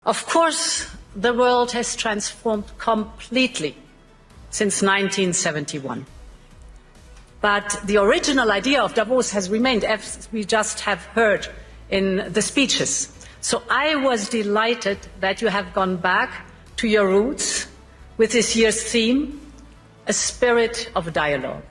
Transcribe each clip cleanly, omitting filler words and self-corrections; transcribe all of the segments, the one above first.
Of course, the world has transformed completely since 1971. But the original idea of Davos has remained, as we just have heard in the speeches. So I was delighted that you have gone back to your roots with this year's theme, a spirit of dialogue.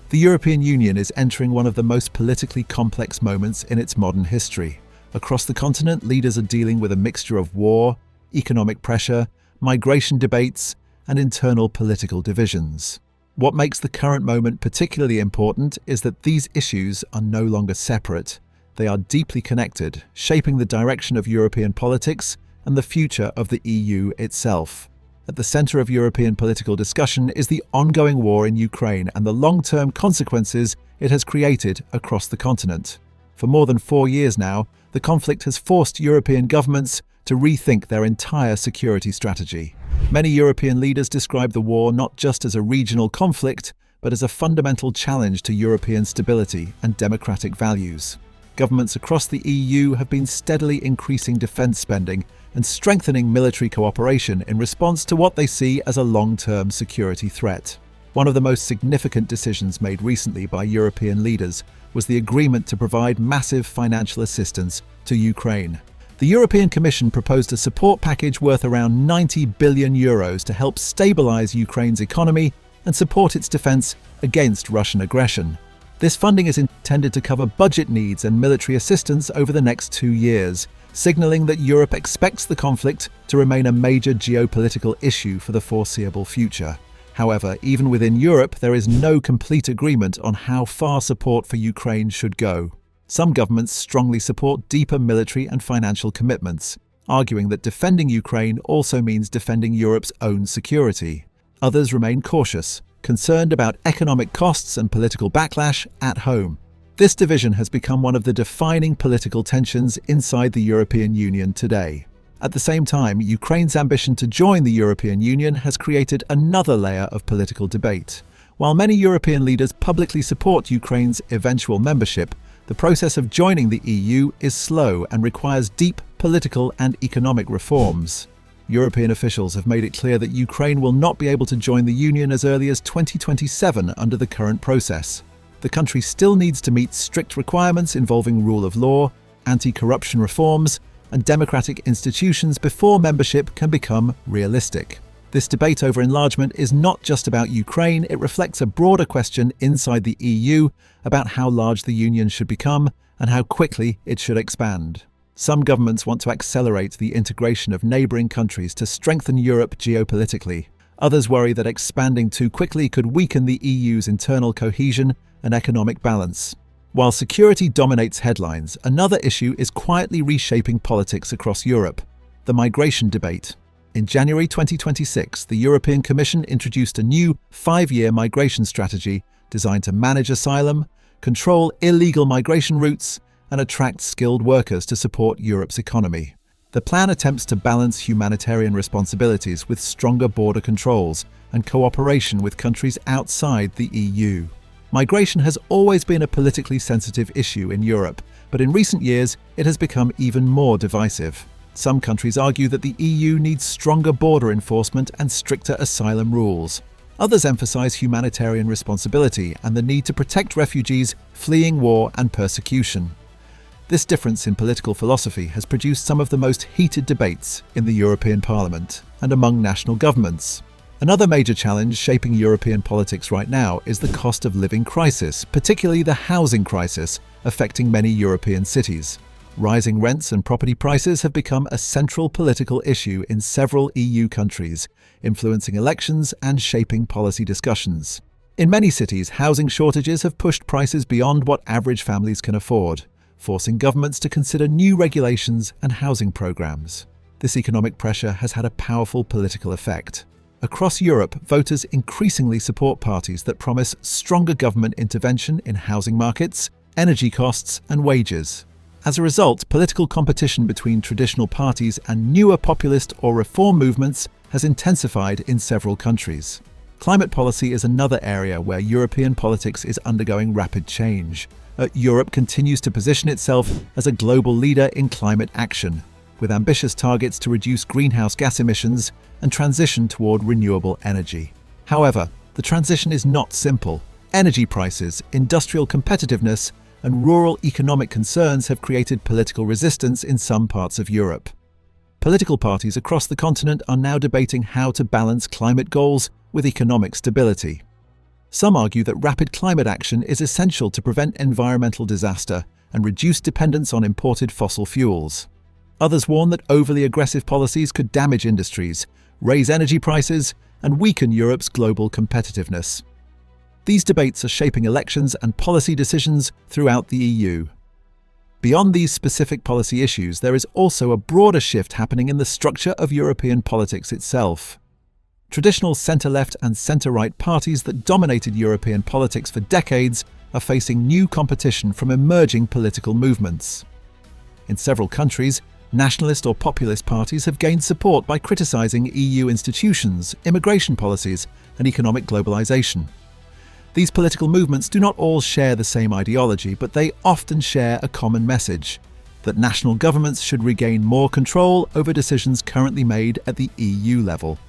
The European Union is entering one of the most politically complex moments in its modern history. Across the continent, leaders are dealing with a mixture of war, economic pressure, migration debates, and internal political divisions. What makes the current moment particularly important is that these issues are no longer separate. They are deeply connected, shaping the direction of European politics and the future of the EU itself. At the center of European political discussion is the ongoing war in Ukraine and the long-term consequences it has created across the continent. For more than 4 years now, the conflict has forced European governments to rethink their entire security strategy. Many European leaders describe the war not just as a regional conflict, but as a fundamental challenge to European stability and democratic values. Governments across the EU have been steadily increasing defense spending and strengthening military cooperation in response to what they see as a long-term security threat. One of the most significant decisions made recently by European leaders was the agreement to provide massive financial assistance to Ukraine. The European Commission proposed a support package worth around 90 billion euros to help stabilize Ukraine's economy and support its defense against Russian aggression. This funding is intended to cover budget needs and military assistance over the next 2 years, signaling that Europe expects the conflict to remain a major geopolitical issue for the foreseeable future. However, even within Europe, there is no complete agreement on how far support for Ukraine should go. Some governments strongly support deeper military and financial commitments, arguing that defending Ukraine also means defending Europe's own security. Others remain cautious, concerned about economic costs and political backlash at home. This division has become one of the defining political tensions inside the European Union today. At the same time, Ukraine's ambition to join the European Union has created another layer of political debate. While many European leaders publicly support Ukraine's eventual membership, the process of joining the EU is slow and requires deep political and economic reforms. European officials have made it clear that Ukraine will not be able to join the Union as early as 2027 under the current process. The country still needs to meet strict requirements involving rule of law, anti-corruption reforms, and democratic institutions before membership can become realistic. This debate over enlargement is not just about Ukraine, it reflects a broader question inside the EU about how large the Union should become and how quickly it should expand. Some governments want to accelerate the integration of neighbouring countries to strengthen Europe geopolitically. Others worry that expanding too quickly could weaken the EU's internal cohesion and economic balance. While security dominates headlines, another issue is quietly reshaping politics across Europe: the migration debate. In January 2026, the European Commission introduced a new 5-year migration strategy designed to manage asylum, control illegal migration routes, and attract skilled workers to support Europe's economy. The plan attempts to balance humanitarian responsibilities with stronger border controls and cooperation with countries outside the EU. Migration has always been a politically sensitive issue in Europe, but in recent years it has become even more divisive. Some countries argue that the EU needs stronger border enforcement and stricter asylum rules. Others emphasize humanitarian responsibility and the need to protect refugees fleeing war and persecution. This difference in political philosophy has produced some of the most heated debates in the European Parliament and among national governments. Another major challenge shaping European politics right now is the cost of living crisis, particularly the housing crisis affecting many European cities. Rising rents and property prices have become a central political issue in several EU countries, influencing elections and shaping policy discussions. In many cities, housing shortages have pushed prices beyond what average families can afford, forcing governments to consider new regulations and housing programs. This economic pressure has had a powerful political effect. Across Europe, voters increasingly support parties that promise stronger government intervention in housing markets, energy costs, and wages. As a result, political competition between traditional parties and newer populist or reform movements has intensified in several countries. Climate policy is another area where European politics is undergoing rapid change. Europe continues to position itself as a global leader in climate action. with ambitious targets to reduce greenhouse gas emissions and transition toward renewable energy. However, the transition is not simple. Energy prices, industrial competitiveness, and rural economic concerns have created political resistance in some parts of Europe. Political parties across the continent are now debating how to balance climate goals with economic stability. Some argue that rapid climate action is essential to prevent environmental disaster and reduce dependence on imported fossil fuels. Others warn that overly aggressive policies could damage industries, raise energy prices, and weaken Europe's global competitiveness. These debates are shaping elections and policy decisions throughout the EU. Beyond these specific policy issues, there is also a broader shift happening in the structure of European politics itself. Traditional centre-left and centre-right parties that dominated European politics for decades are facing new competition from emerging political movements. In several countries, nationalist or populist parties have gained support by criticising EU institutions, immigration policies, and economic globalisation. These political movements do not all share the same ideology, but they often share a common message: that national governments should regain more control over decisions currently made at the EU level.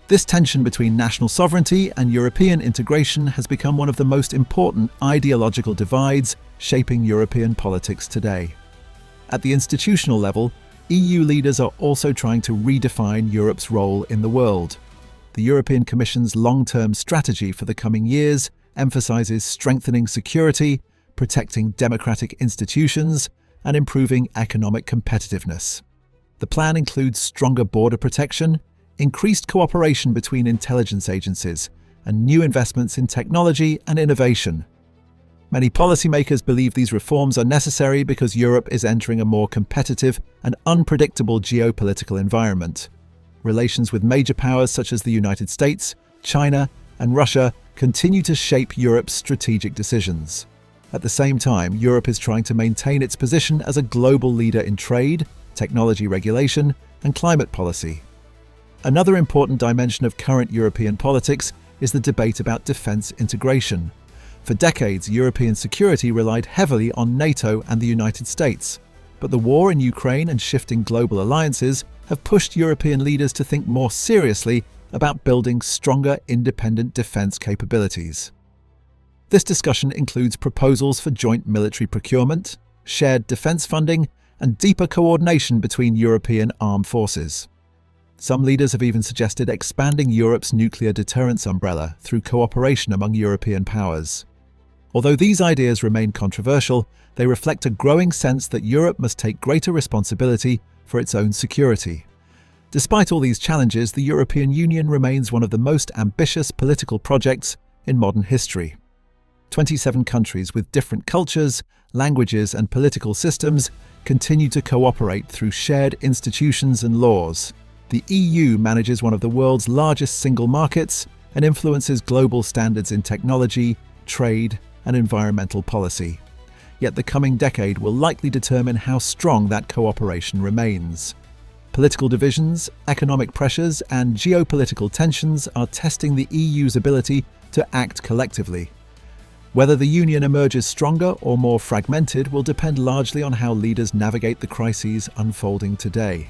This tension between national sovereignty and European integration has become one of the most important ideological divides shaping European politics today. At the institutional level, EU leaders are also trying to redefine Europe's role in the world. The European Commission's long-term strategy for the coming years emphasises strengthening security, protecting democratic institutions, and improving economic competitiveness. The plan includes stronger border protection, increased cooperation between intelligence agencies, and new investments in technology and innovation. Many policymakers believe these reforms are necessary because Europe is entering a more competitive and unpredictable geopolitical environment. Relations with major powers such as the United States, China, and Russia continue to shape Europe's strategic decisions. At the same time, Europe is trying to maintain its position as a global leader in trade, technology regulation, and climate policy. Another important dimension of current European politics is the debate about defence integration. For decades, European security relied heavily on NATO and the United States, but the war in Ukraine and shifting global alliances have pushed European leaders to think more seriously about building stronger independent defence capabilities. This discussion includes proposals for joint military procurement, shared defence funding, and deeper coordination between European armed forces. Some leaders have even suggested expanding Europe's nuclear deterrence umbrella through cooperation among European powers. Although these ideas remain controversial, they reflect a growing sense that Europe must take greater responsibility for its own security. Despite all these challenges, the European Union remains one of the most ambitious political projects in modern history. 27 countries with different cultures, languages, and political systems continue to cooperate through shared institutions and laws. The EU manages one of the world's largest single markets and influences global standards in technology, trade, and environmental policy. Yet the coming decade will likely determine how strong that cooperation remains. Political divisions, economic pressures, and geopolitical tensions are testing the EU's ability to act collectively. Whether the Union emerges stronger or more fragmented will depend largely on how leaders navigate the crises unfolding today.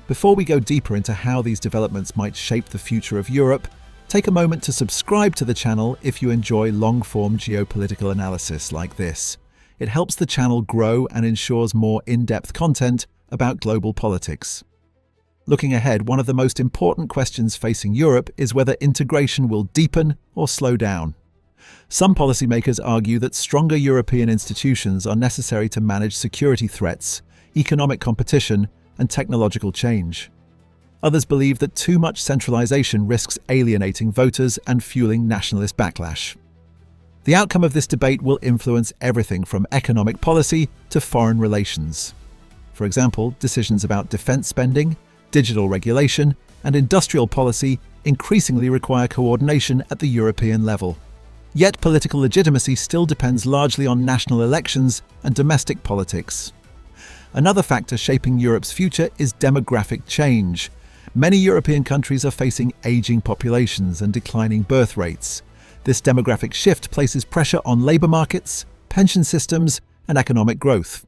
Before we go deeper into how these developments might shape the future of Europe, take a moment to subscribe to the channel if you enjoy long-form geopolitical analysis like this. It helps the channel grow and ensures more in-depth content about global politics. Looking ahead, one of the most important questions facing Europe is whether integration will deepen or slow down. Some policymakers argue that stronger European institutions are necessary to manage security threats, economic competition, and technological change. Others believe that too much centralization risks alienating voters and fueling nationalist backlash. The outcome of this debate will influence everything from economic policy to foreign relations. For example, decisions about defense spending, digital regulation, and industrial policy increasingly require coordination at the European level. Yet political legitimacy still depends largely on national elections and domestic politics. Another factor shaping Europe's future is demographic change. Many European countries are facing aging populations and declining birth rates. This demographic shift places pressure on labour markets, pension systems, and economic growth.